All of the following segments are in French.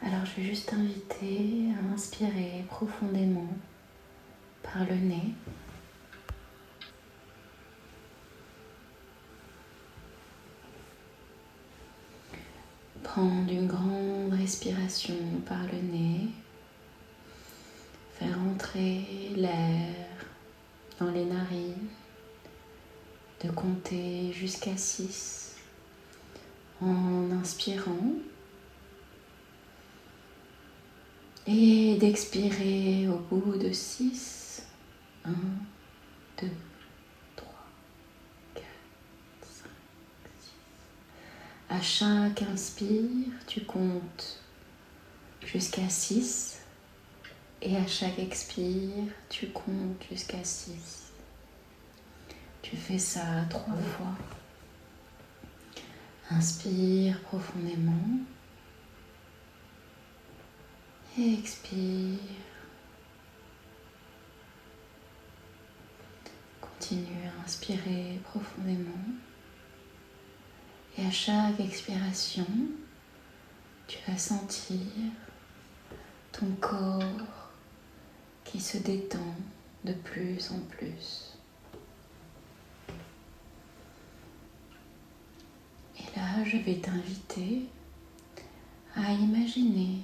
Alors je vais juste t'inviter à inspirer profondément par le nez. Prendre une grande respiration par le nez. Faire entrer l'air dans les narines. De compter jusqu'à 6 en inspirant. Et d'expirer au bout de 6. 1, 2, 3, 4, 5, 6. À chaque inspire, tu comptes jusqu'à 6. Et à chaque expire, tu comptes jusqu'à 6. Tu fais ça 3 fois. Inspire profondément. Et expire. Continue à inspirer profondément. Et à chaque expiration, tu vas sentir ton corps qui se détend de plus en plus. Et là, je vais t'inviter à imaginer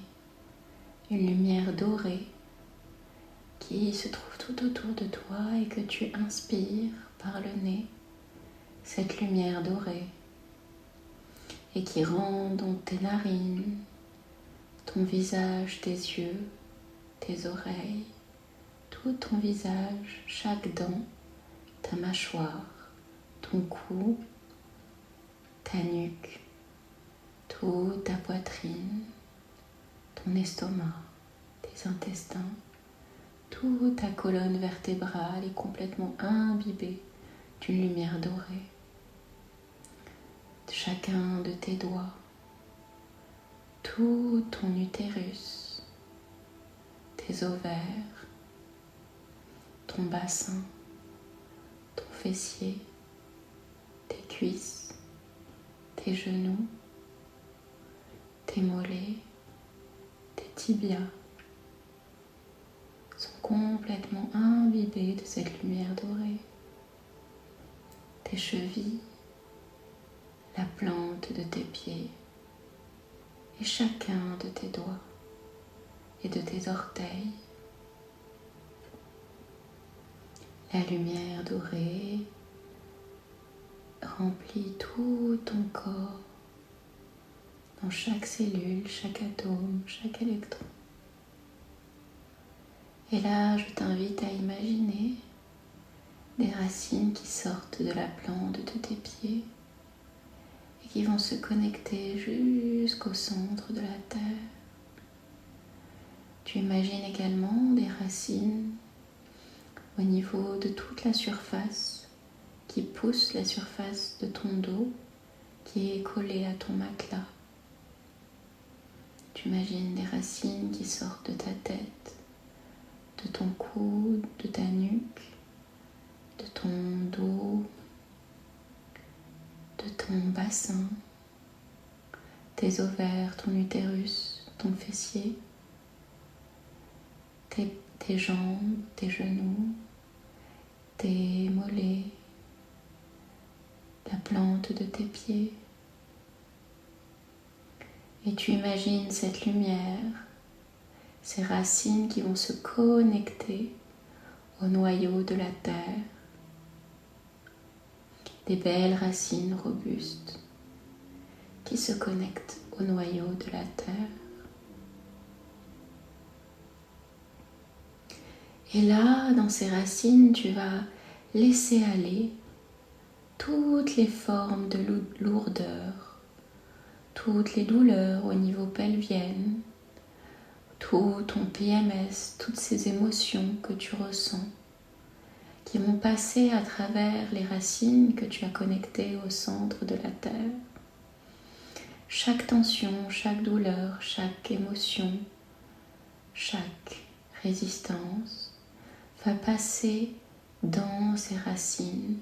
une lumière dorée qui se trouve tout autour de toi et que tu inspires par le nez, cette lumière dorée, et qui rend donc tes narines, ton visage, tes yeux, tes oreilles, tout ton visage, chaque dent, ta mâchoire, ton cou, ta nuque, toute ta poitrine, ton estomac, tes intestins, toute ta colonne vertébrale est complètement imbibée d'une lumière dorée. Chacun de tes doigts, tout ton utérus, tes ovaires, ton bassin, ton fessier, tes cuisses, tes genoux, tes mollets, tes tibias sont complètement imbibés de cette lumière dorée. Tes chevilles, la plante de tes pieds et chacun de tes doigts et de tes orteils. La lumière dorée remplit tout ton corps, dans chaque cellule, chaque atome, chaque électron. Et là, je t'invite à imaginer des racines qui sortent de la plante de tes pieds et qui vont se connecter jusqu'au centre de la terre. Tu imagines également des racines au niveau de toute la surface qui poussent la surface de ton dos qui est collée à ton matelas. Tu imagines des racines qui sortent de ta tête, de ton cou, de ta nuque, de ton dos, de ton bassin, tes ovaires, ton utérus, ton fessier, tes jambes, tes genoux, tes mollets, la plante de tes pieds. Et tu imagines cette lumière, ces racines qui vont se connecter au noyau de la terre. Des belles racines robustes qui se connectent au noyau de la terre. Et là, dans ces racines, tu vas laisser aller toutes les formes de lourdeur, toutes les douleurs au niveau pelvien, tout ton PMS, toutes ces émotions que tu ressens, qui vont passer à travers les racines que tu as connectées au centre de la terre. Chaque tension, chaque douleur, chaque émotion, chaque résistance va passer dans ces racines.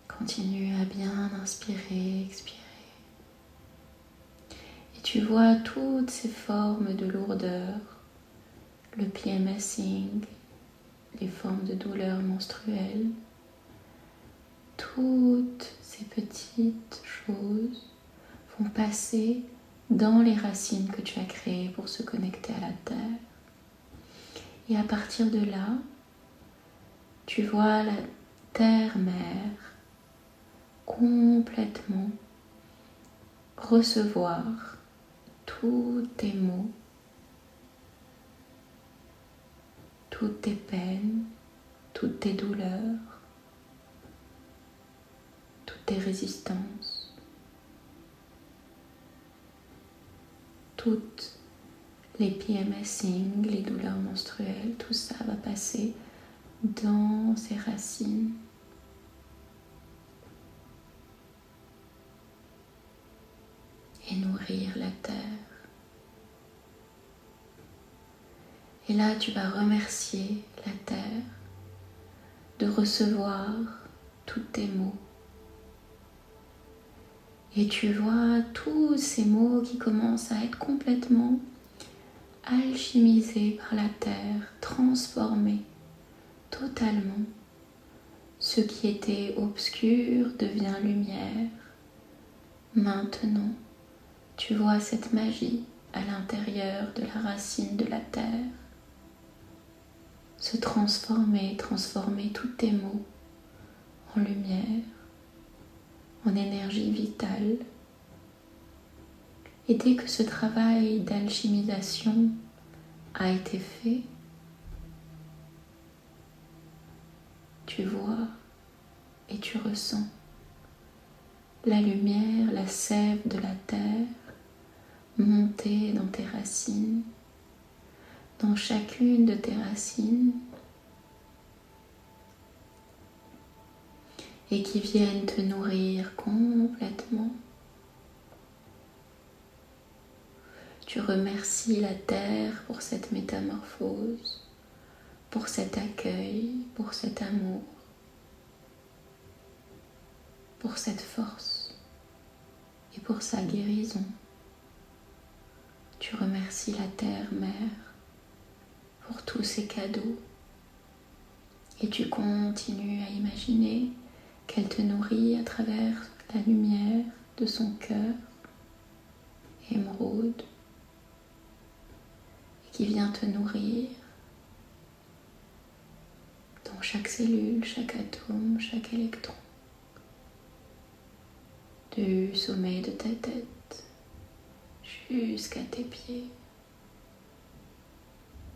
Continue à bien inspirer, expirer. Et tu vois toutes ces formes de lourdeur, le PMSing, les formes de douleur menstruelle, toutes ces petites choses vont passer dans les racines que tu as créées pour se connecter à la terre. Et à partir de là, tu vois la terre-mère complètement recevoir tous tes maux, toutes tes peines, toutes tes douleurs, toutes tes résistances, toutes les PMSing, les douleurs menstruelles, tout ça va passer dans ses racines. Et nourrir la terre. Et là, tu vas remercier la terre de recevoir tous tes maux. Et tu vois tous ces mots qui commencent à être complètement alchimisés par la terre, transformés totalement. Ce qui était obscur devient lumière. Maintenant, tu vois cette magie à l'intérieur de la racine de la terre se transformer tous tes mots en lumière, en énergie vitale. Et dès que ce travail d'alchimisation a été fait, tu vois et tu ressens la lumière, la sève de la terre monter dans tes racines, dans chacune de tes racines, et qui viennent te nourrir complètement. Tu remercies la terre pour cette métamorphose, pour cet accueil, pour cet amour, pour cette force et pour sa guérison. Tu remercies la terre-mère pour tous ces cadeaux et tu continues à imaginer qu'elle te nourrit à travers la lumière de son cœur émeraude et qui vient te nourrir dans chaque cellule, chaque atome, chaque électron, du sommet de ta tête jusqu'à tes pieds.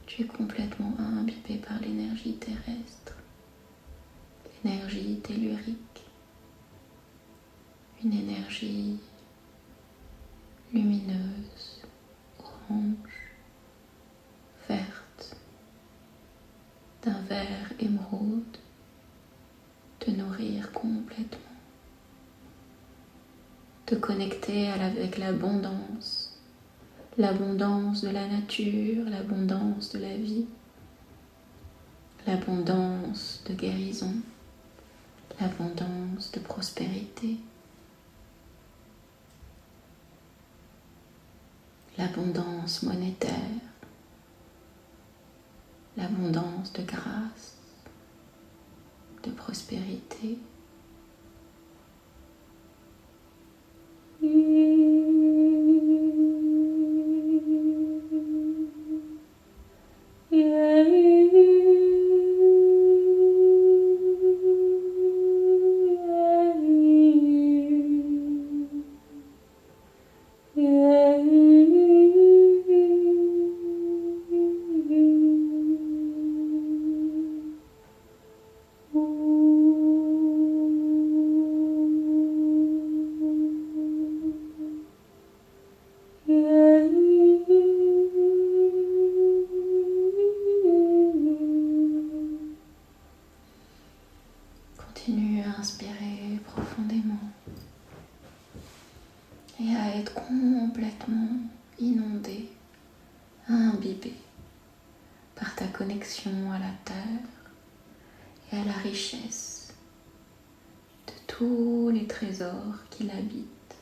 Tu es complètement imbibé par l'énergie terrestre, l'énergie tellurique, une énergie lumineuse, orange, verte, d'un vert émeraude, te nourrir complètement, te connecter avec l'abondance de la nature, l'abondance de la vie, l'abondance de guérison, l'abondance de prospérité, l'abondance monétaire, l'abondance de grâce, de prospérité. Continue à inspirer profondément et à être complètement inondé, imbibé par ta connexion à la terre et à la richesse de tous les trésors qui l'habitent.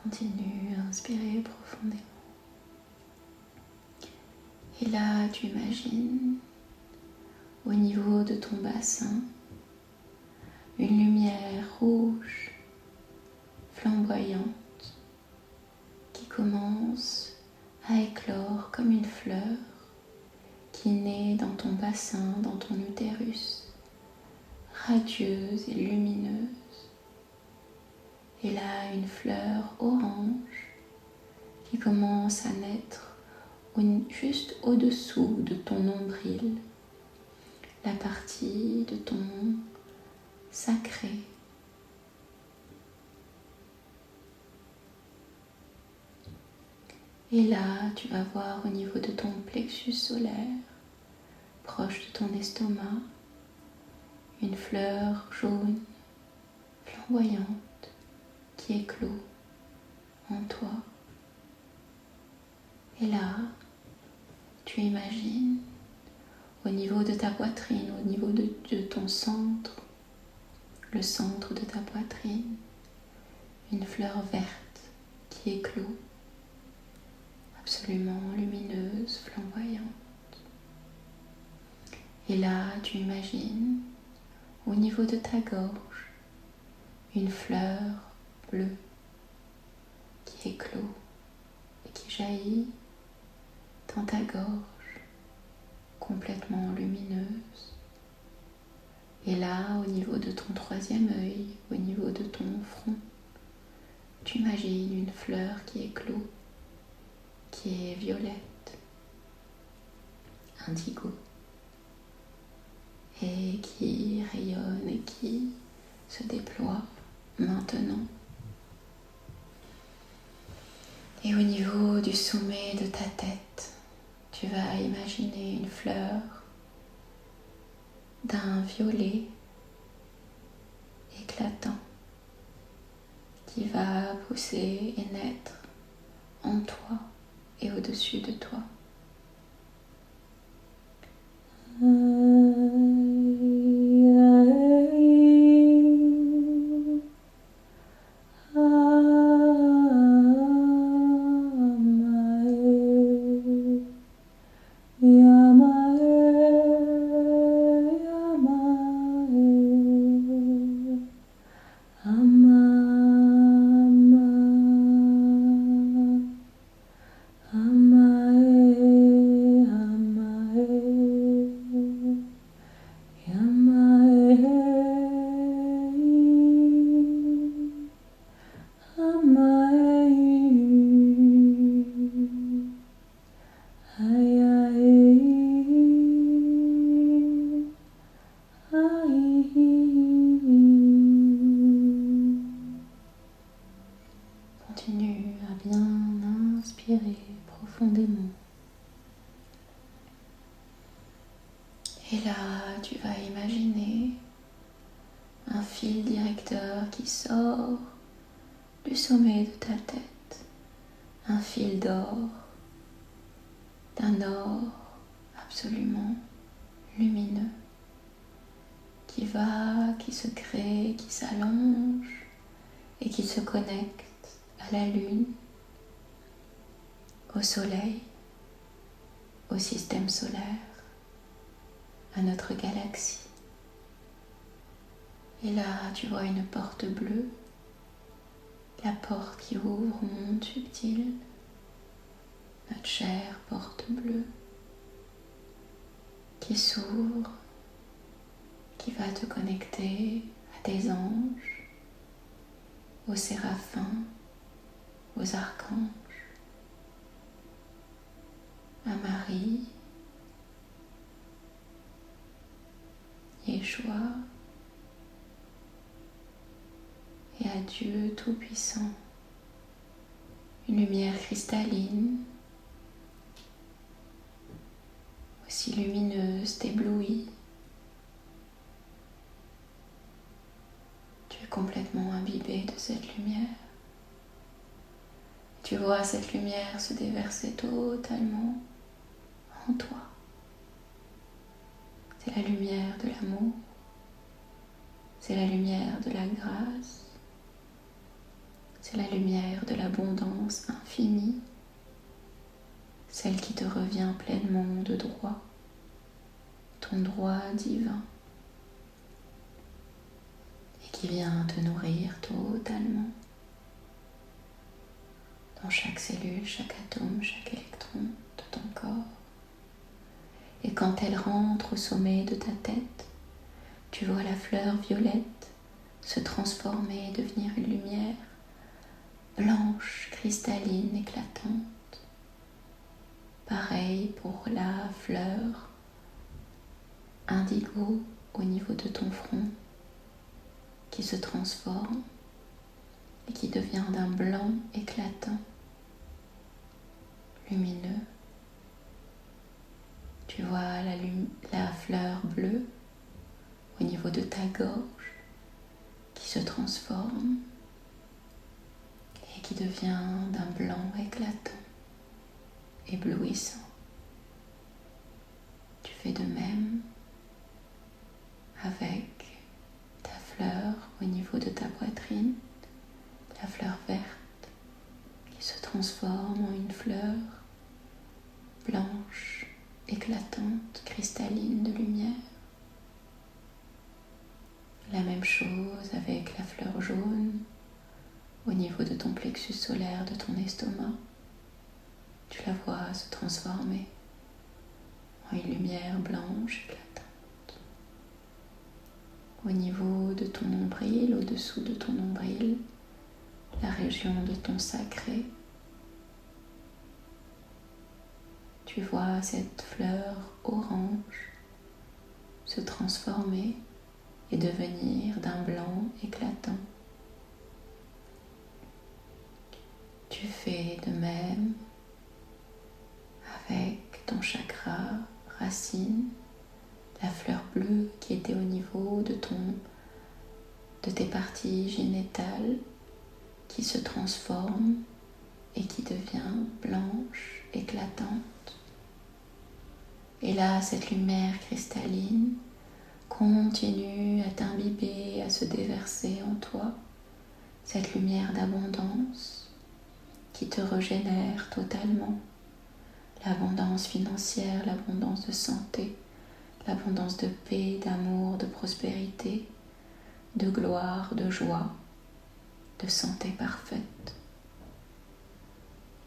Continue à inspirer profondément. Et là, tu imagines au niveau de ton bassin une lumière rouge, flamboyante, qui commence à éclore comme une fleur qui naît dans ton bassin, dans ton utérus, radieuse et lumineuse. Et là, une fleur orange qui commence à naître juste au-dessous de ton nombril, la partie de ton sacré. Et là, tu vas voir au niveau de ton plexus solaire, proche de ton estomac, une fleur jaune, flamboyante, qui éclot en toi. Et là, tu imagines au niveau de ta poitrine, au niveau de ton centre, le centre de ta poitrine, une fleur verte qui éclot, absolument lumineuse, flamboyante. Et là, tu imagines au niveau de ta gorge, une fleur bleue qui éclot et qui jaillit dans ta gorge, complètement lumineuse. Et là, au niveau de ton troisième œil, au niveau de ton front, tu imagines une fleur qui éclot, qui est violette, indigo, et qui rayonne et qui se déploie maintenant. Et au niveau du sommet de ta tête, tu vas imaginer une fleur d'un violet éclatant qui va pousser et naître en toi et au-dessus de toi. Continue à bien inspirer profondément. Et là, tu vas imaginer un fil directeur qui sort du sommet de ta tête, un fil d'or, d'un or absolument lumineux, qui se crée, qui s'allonge et qui se connecte à la lune, au soleil, au système solaire, à notre galaxie. Et là, tu vois une porte bleue, la porte qui ouvre au monde subtil, notre chère porte bleue, qui s'ouvre, qui va te connecter à tes anges, aux séraphins, aux archanges, à Marie, Yeshua et à Dieu Tout-Puissant. Une lumière cristalline, aussi lumineuse, t'éblouit. Tu es complètement imbibé de cette lumière. Tu vois cette lumière se déverser totalement en toi. C'est la lumière de l'amour, c'est la lumière de la grâce, c'est la lumière de l'abondance infinie, celle qui te revient pleinement de droit, ton droit divin, et qui vient te nourrir totalement, dans chaque cellule, chaque atome, chaque électron de ton corps. Et quand elle rentre au sommet de ta tête, tu vois la fleur violette se transformer et devenir une lumière blanche, cristalline, éclatante. Pareil pour la fleur indigo au niveau de ton front qui se transforme et qui devient d'un blanc éclatant, lumineux. Tu vois la fleur bleue au niveau de ta gorge qui se transforme et qui devient d'un blanc éclatant, éblouissant. Tu fais de même avec ta fleur au niveau de ta poitrine, la fleur verte qui se transforme en une fleur blanche, éclatante, cristalline de lumière. La même chose avec la fleur jaune au niveau de ton plexus solaire, de ton estomac. Tu la vois se transformer en une lumière blanche éclatante. Au niveau de ton nombril, au-dessous de ton nombril, la région de ton sacré, tu vois cette fleur orange se transformer et devenir d'un blanc éclatant. Tu fais de même avec ton chakra racine, la fleur bleue qui était au niveau de tes parties génitales qui se transforme et qui devient blanche, éclatante. Et là, cette lumière cristalline continue à t'imbiber, à se déverser en toi, cette lumière d'abondance qui te régénère totalement. L'abondance financière, l'abondance de santé, l'abondance de paix, d'amour, de prospérité, de gloire, de joie, de santé parfaite,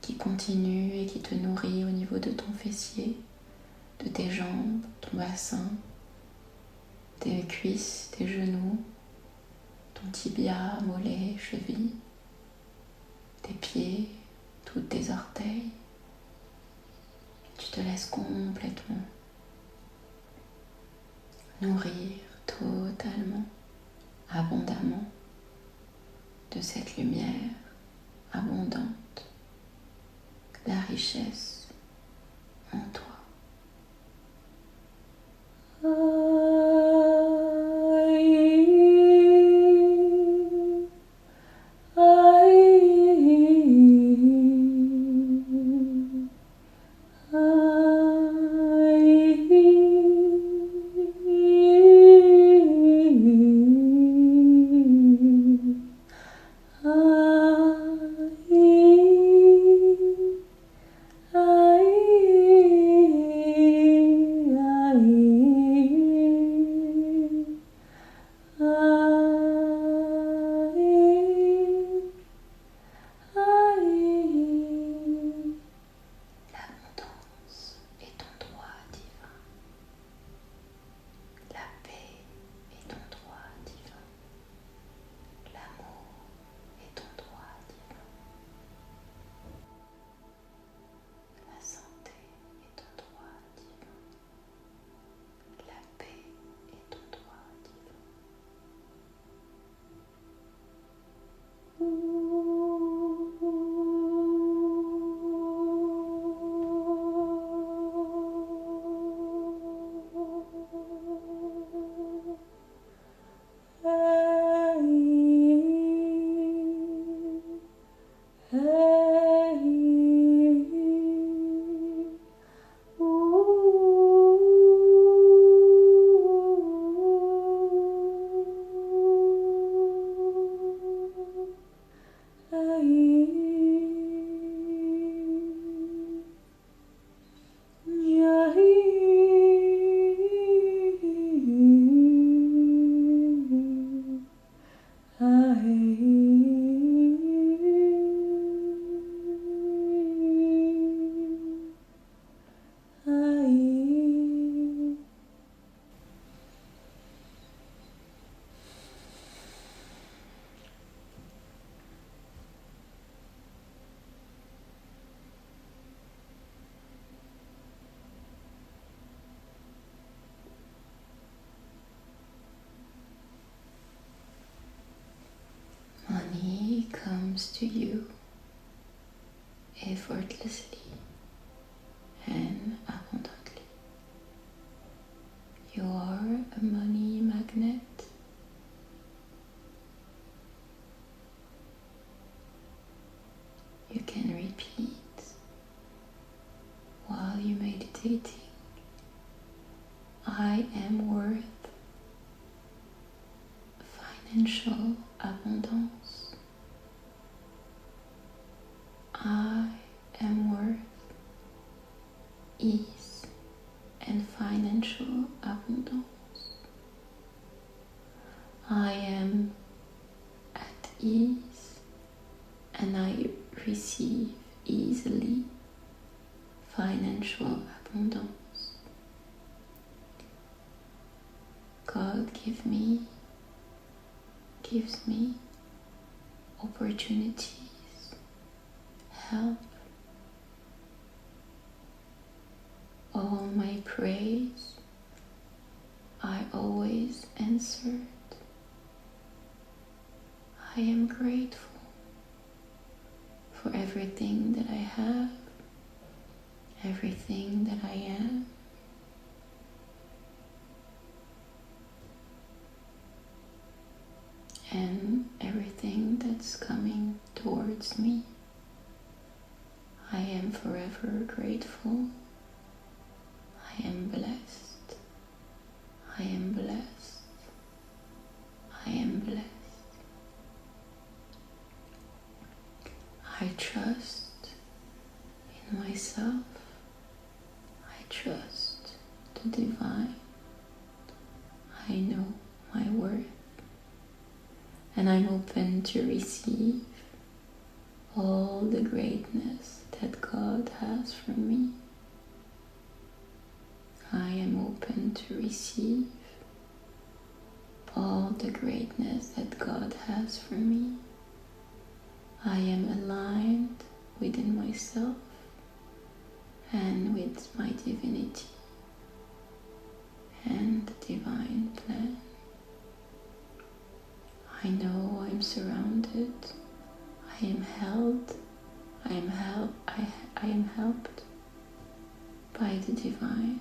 qui continue et qui te nourrit au niveau de ton fessier, de tes jambes, ton bassin, tes cuisses, tes genoux, ton tibia, mollet, cheville, tes pieds, tous tes orteils. Tu te laisses complètement nourrir totalement, abondamment de cette lumière abondante, la richesse en toi. comes to you effortlessly and abundantly. You are a money magnet. You can repeat while you're meditating, I am worth financial abundance. I am worth ease and financial abundance. I am at ease and I receive easily financial abundance. God gives me opportunities, help. All my praise I always answered. I am grateful for everything that I have, everything that I am. And everything that's coming towards me. I am forever grateful. I am blessed. I am blessed. I am blessed. I trust in myself. I trust the divine. I know my worth. And I'm open to receive all the greatness that God has for me. I am open to receive all the greatness that God has for me. I am aligned within myself and with my divinity and the divine plan. I know I'm surrounded. I am held. I am helped by the divine.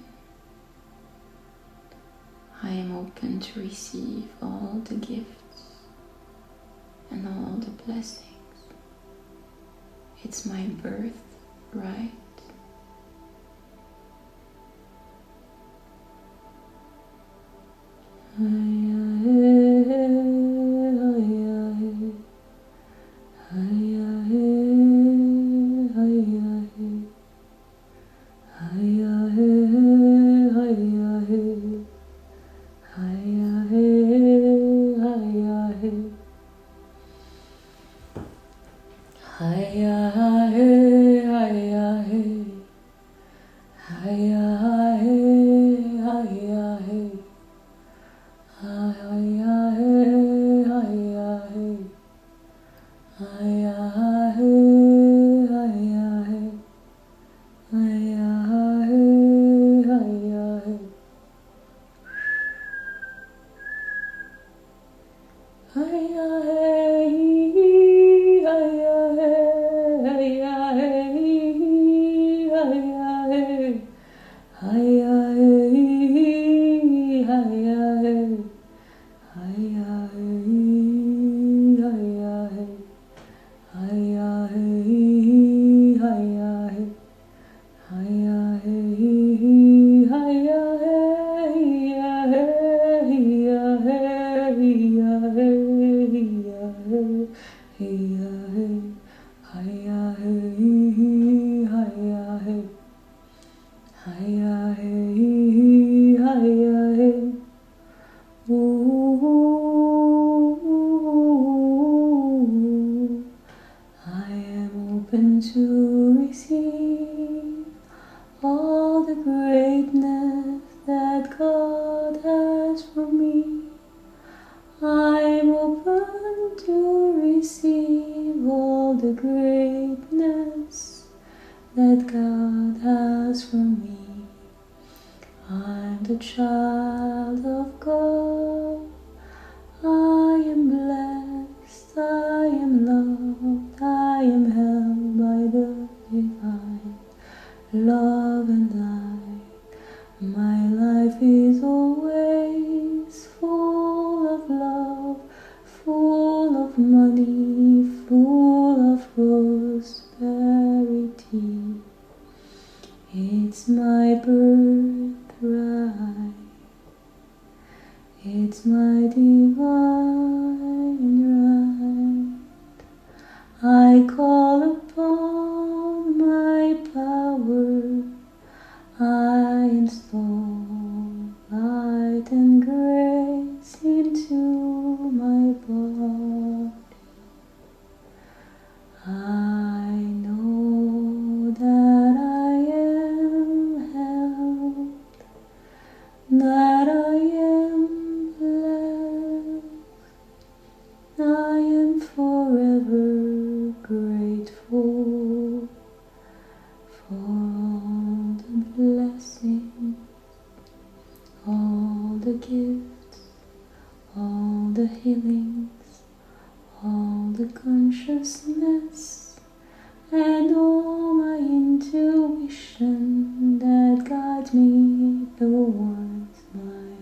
I am open to receive all the gifts and all the blessings. It's my birthright. Open to receive all the greatness that God has for me. I'm open to receive all the greatness that God has for me. I'm the child of God. I am blessed. I am loved. the healings, all the consciousness, and all my intuition that guides me towards my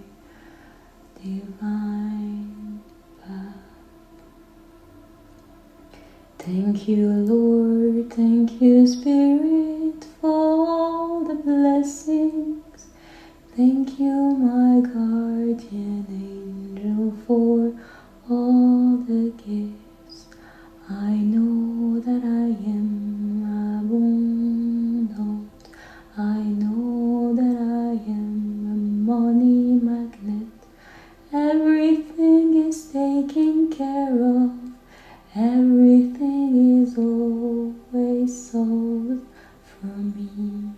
divine path. Thank you, Lord, thank you, Spirit, for all the blessings. Thank you, my guardian angel, for all the gifts. I know that I am abundant. I know that I am a money magnet. Everything is taken care of. Everything is always solved for me.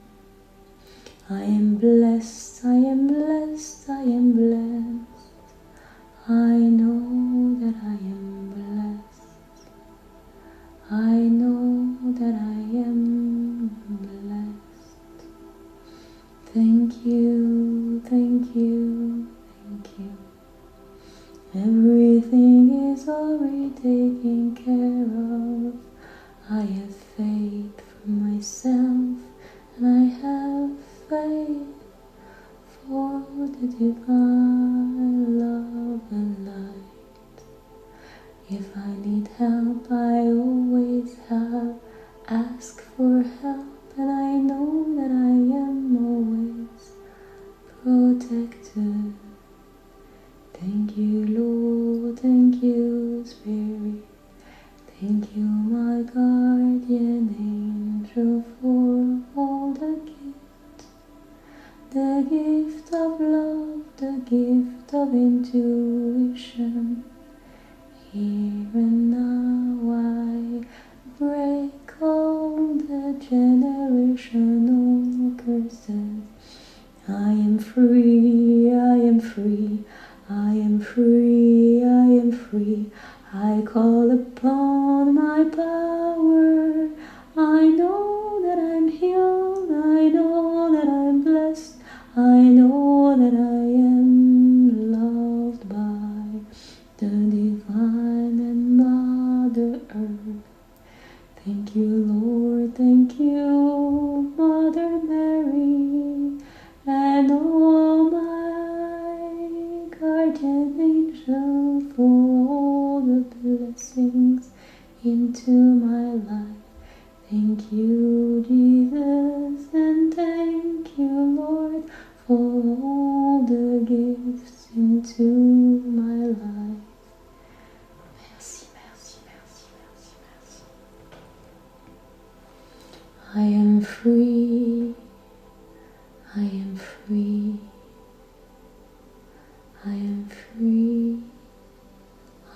I am blessed, I am blessed, I am blessed. I know that I am blessed. I know that I am blessed. Thank you, thank you, thank you. Everything is already taken care of. I have faith for myself, and I have faith for the divine love and light. If I need help, I always have. Ask for help, and I know that I am always protected. Thank you, Lord, thank you, Spirit. Thank you, my guardian angel, for all the gift of love, the gift of intuition. Here and now I break all the generational curses. I am free, I am free, I am free, I am free. I call upon my power. I know that I'm healed, I know that I'm blessed, I know that I am loved by the divine and Mother Earth. Thank you, Lord, thank you, Mother Mary, and all my guardian angel, for all the blessings into my life. Thank you, Jesus, and thank you, Lord, for all the gifts into my life. Merci, merci, merci, merci, merci. I am free, I am free, I am free.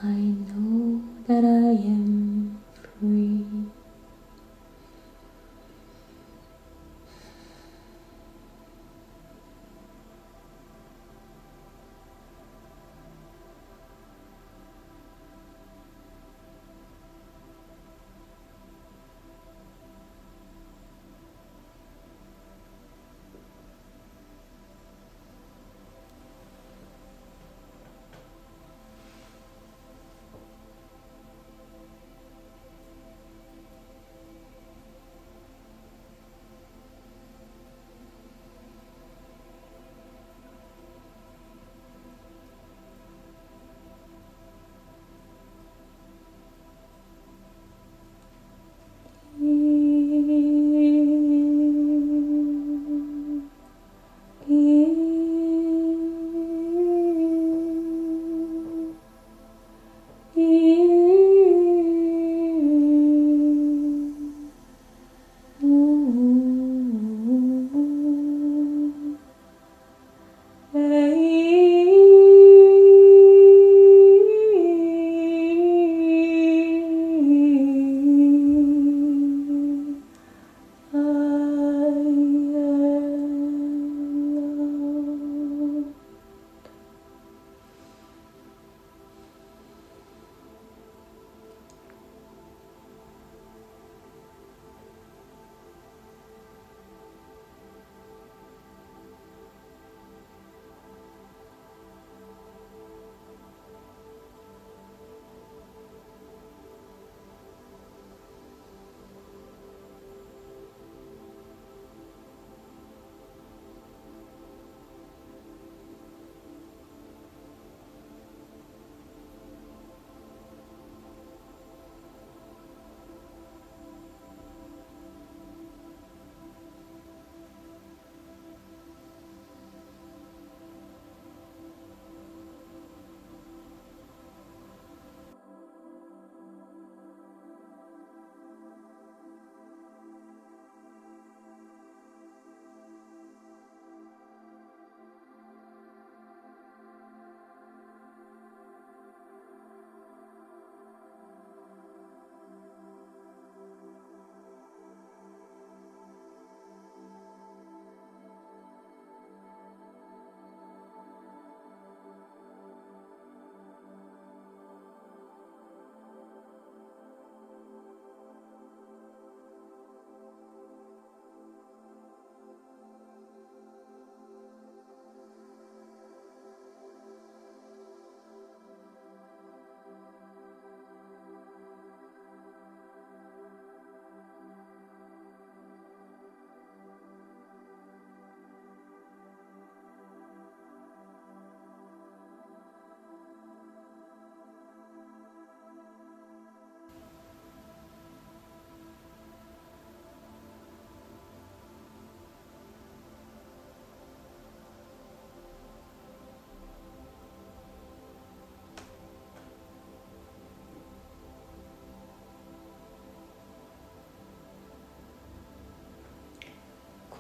I know that I am free.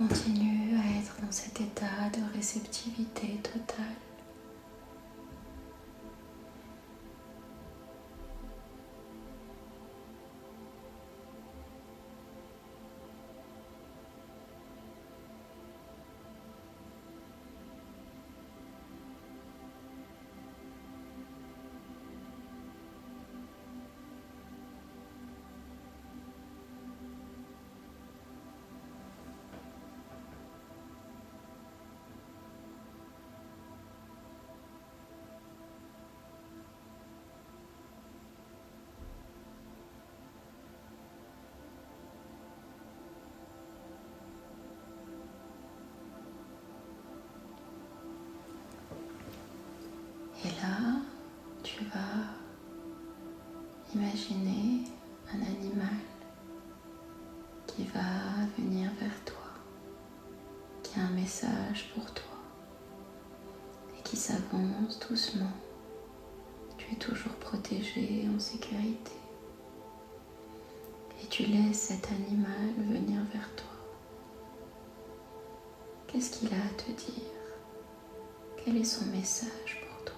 Continue à être dans cet état de réceptivité totale. Et là, tu vas imaginer un animal qui va venir vers toi, qui a un message pour toi et qui s'avance doucement. Tu es toujours protégé, en sécurité. Et tu laisses cet animal venir vers toi. Qu'est-ce qu'il a à te dire? Quel est son message pour toi?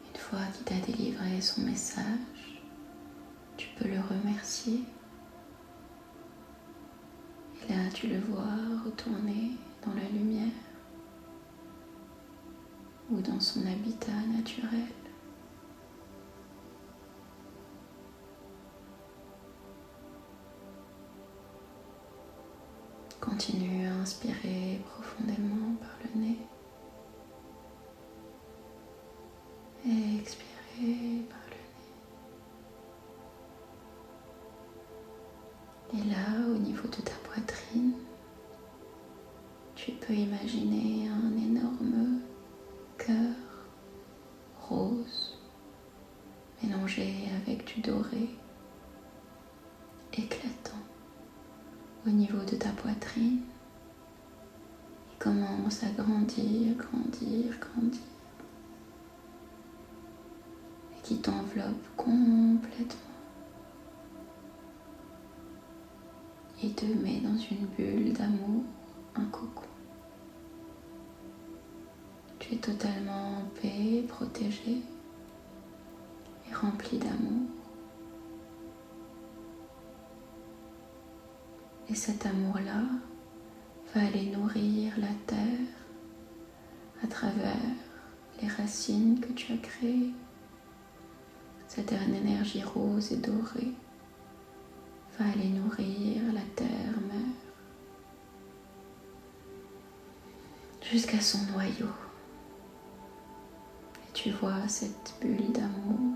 Une fois qu'il t'a délivré son message, tu peux le remercier. Et là, tu le vois retourner dans la lumière ou dans son habitat naturel. Continue à inspirer profondément par le nez et expirer par le nez. Et là, au niveau de ta poitrine, tu peux imaginer un énorme cœur rose mélangé avec du doré éclatant au niveau de ta poitrine. Il commence à grandir, grandir, grandir et qui t'enveloppe complètement. Il te met dans une bulle d'amour, un cocon. Tu es totalement en paix, protégé et rempli d'amour. Et cet amour-là va aller nourrir la terre à travers les racines que tu as créées. Cette énergie rose et dorée va aller nourrir la terre-mère jusqu'à son noyau. Et tu vois cette bulle d'amour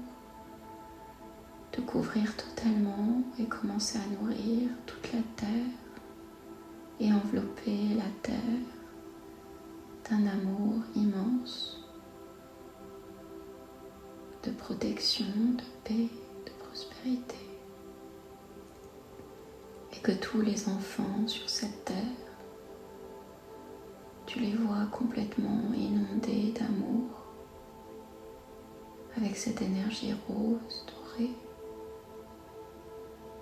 te couvrir totalement et commencer à nourrir toute la terre et envelopper la terre d'un amour immense, de protection, de paix, de prospérité. Et que tous les enfants sur cette terre, tu les vois complètement inondés d'amour avec cette énergie rose, dorée.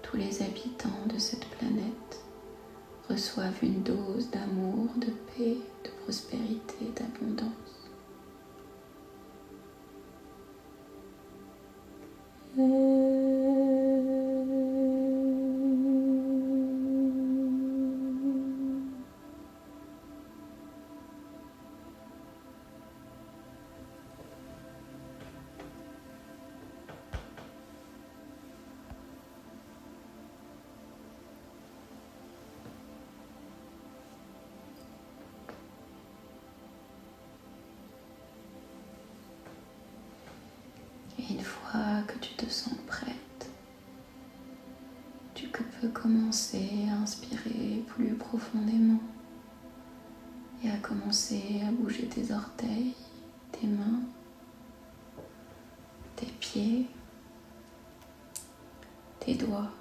Tous les habitants de cette planète reçoivent une dose d'amour, de paix, de prospérité, d'abondance. Et une fois que tu te sens prête, tu peux commencer à inspirer plus profondément et à commencer à bouger tes orteils, tes mains, tes pieds, tes doigts.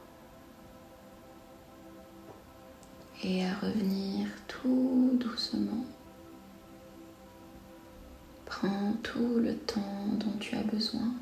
et à revenir tout doucement. Prends tout le temps dont tu as besoin.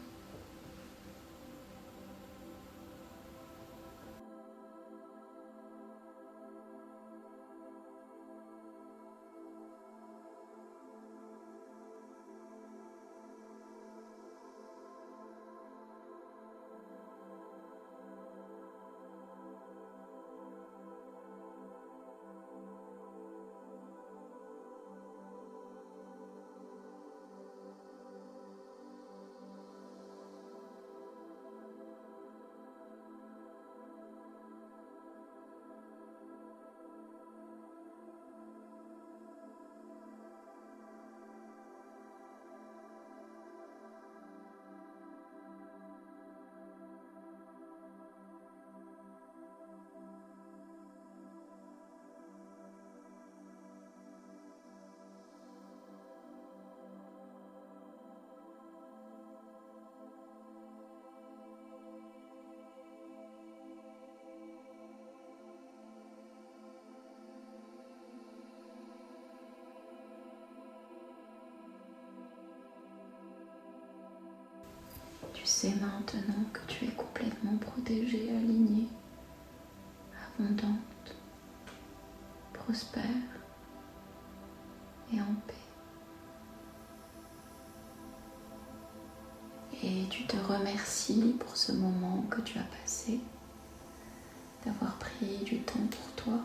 Tu sais maintenant que tu es complètement protégée, alignée, abondante, prospère et en paix. Et tu te remercies pour ce moment que tu as passé, d'avoir pris du temps pour toi.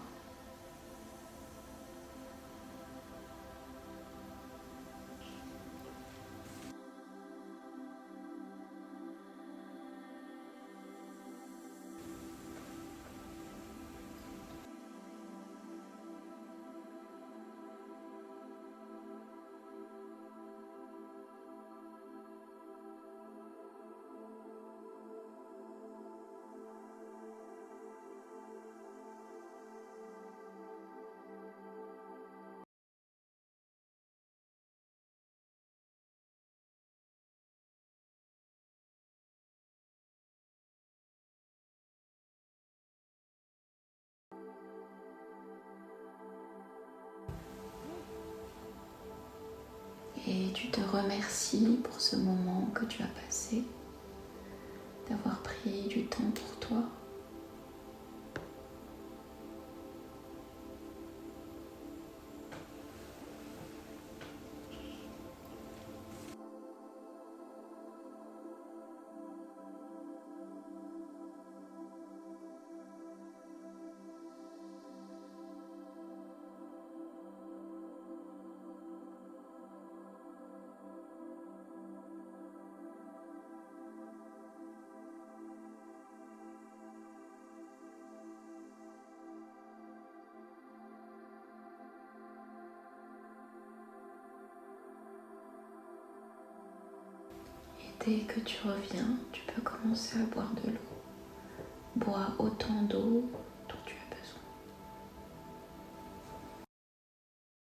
Et tu te remercies pour ce moment que tu as passé, d'avoir pris du temps pour toi. Dès que tu reviens, tu peux commencer à boire de l'eau. Bois autant d'eau